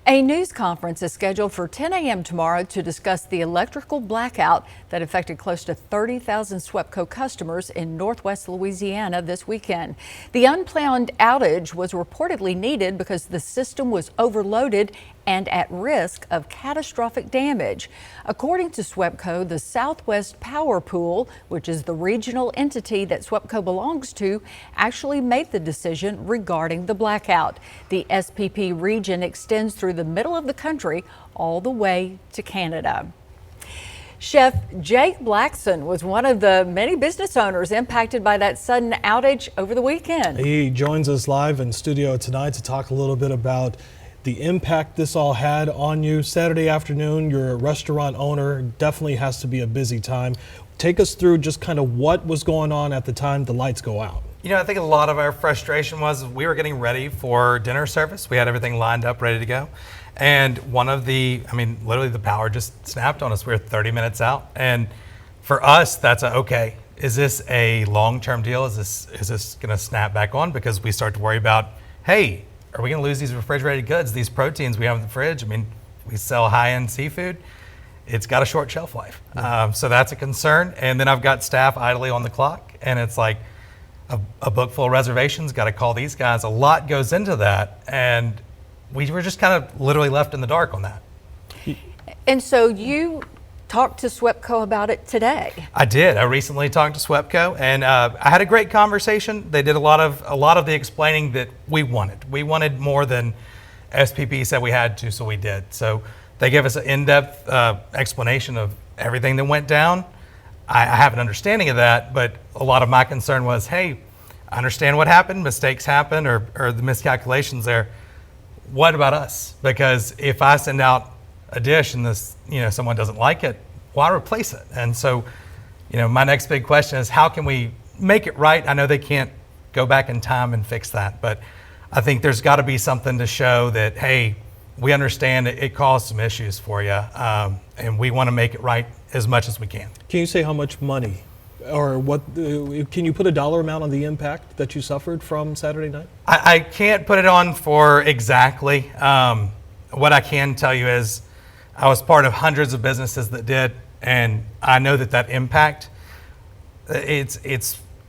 A news conference is scheduled for 10 a.m. tomorrow to discuss the electrical blackout that affected close to 30,000 Swepco customers in northwest Louisiana this weekend. The unplanned outage was reportedly needed because the system was overloaded and at risk of catastrophic damage. According to Swepco, the Southwest Power Pool, which is the regional entity that Swepco belongs to, actually made the decision regarding the blackout. The SPP region extends through the middle of the country all the way to Canada. Chef Jake Blackson was one of the many business owners impacted by that sudden outage over the weekend. He joins us live in studio tonight to talk a little bit about the impact this all had on you. Saturday afternoon, you're a restaurant owner, definitely has to be a busy time. Take us through just kind of what was going on at the time the lights go out. You know, I think a lot of our frustration was we were getting ready for dinner service. We had everything lined up, ready to go. And literally the power just snapped on us. We were 30 minutes out. And for us, that's okay, is this a long-term deal? Is this gonna snap back on? Because we start to worry about, hey, are we gonna lose these refrigerated goods, these proteins we have in the fridge? I mean, we sell high-end seafood. It's got a short shelf life. Yeah. So that's a concern. And then I've got staff idly on the clock, and it's like a book full of reservations, got to call these guys. A lot goes into that, and we were just kind of literally left in the dark on that. And so you talked to Swepco about it today. I did. I recently talked to Swepco, and I had a great conversation. They did a lot of the explaining that we wanted. We wanted more than SPP said we had to, so we did. So they gave us an in-depth explanation of everything that went down. I have an understanding of that, but a lot of my concern was, hey, I understand what happened, mistakes happen, or the miscalculations there. What about us? Because if I send out a dish and someone doesn't like it, why replace it? And so, my next big question is, how can we make it right? I know they can't go back in time and fix that, but I think there's got to be something to show that, hey, we understand it caused some issues for you, and we want to make it right as much as we can. Can you say how much money, or what? Can you put a dollar amount on the impact that you suffered from Saturday night? I can't put it on for exactly. What I can tell you is I was part of hundreds of businesses that did, and I know that impact, it's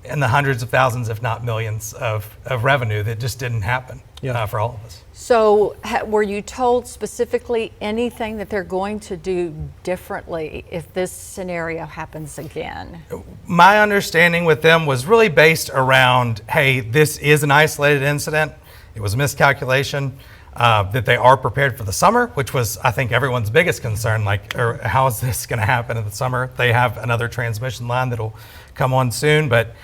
in the hundreds of thousands, if not millions, of revenue that just didn't happen for all of us. So were you told specifically anything that they're going to do differently if this scenario happens again? My understanding with them was really based around, hey, this is an isolated incident. It was a miscalculation. That they are prepared for the summer, which was, I think, everyone's biggest concern. How is this going to happen in the summer? They have another transmission line that'll come on soon. But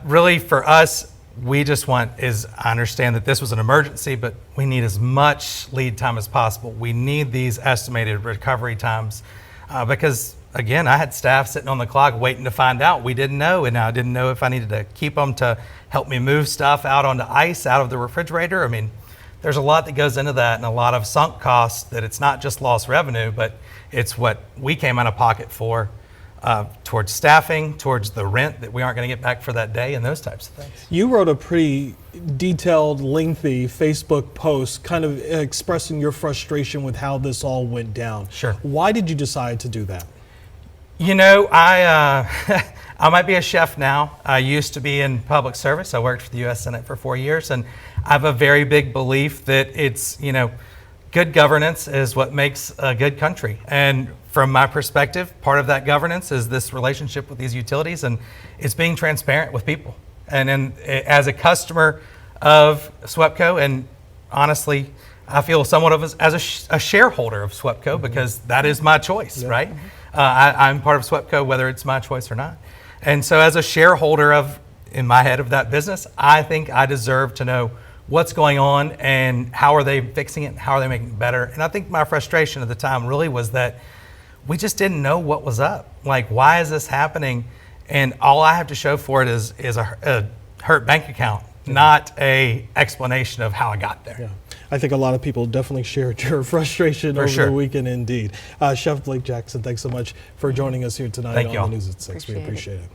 really for us, I understand that this was an emergency, but we need as much lead time as possible. We need these estimated recovery times because, again, I had staff sitting on the clock waiting to find out. We didn't know, and I didn't know if I needed to keep them to help me move stuff out onto ice out of the refrigerator. I mean, there's a lot that goes into that and a lot of sunk costs that it's not just lost revenue, but it's what we came out of pocket for towards staffing, towards the rent that we aren't going to get back for that day and those types of things. You wrote a pretty detailed, lengthy Facebook post kind of expressing your frustration with how this all went down. Sure. Why did you decide to do that? I might be a chef now. I used to be in public service. I worked for the U.S. Senate for 4 years, and I have a very big belief that it's, good governance is what makes a good country. And from my perspective, part of that governance is this relationship with these utilities, and it's being transparent with people. And then as a customer of Swepco, and honestly, I feel somewhat of as a shareholder of Swepco because that is my choice, right? I'm part of Swepco whether it's my choice or not. And so as a shareholder in my head of that business, I think I deserve to know what's going on and how are they fixing it and how are they making it better. And I think my frustration at the time really was that we just didn't know what was up. Like, why is this happening? And all I have to show for it is a hurt bank account, not a explanation of how I got there. Yeah. I think a lot of people definitely shared your frustration over the weekend indeed. Chef Blake Jackson, thanks so much for joining us here tonight on the News at 6. We appreciate it.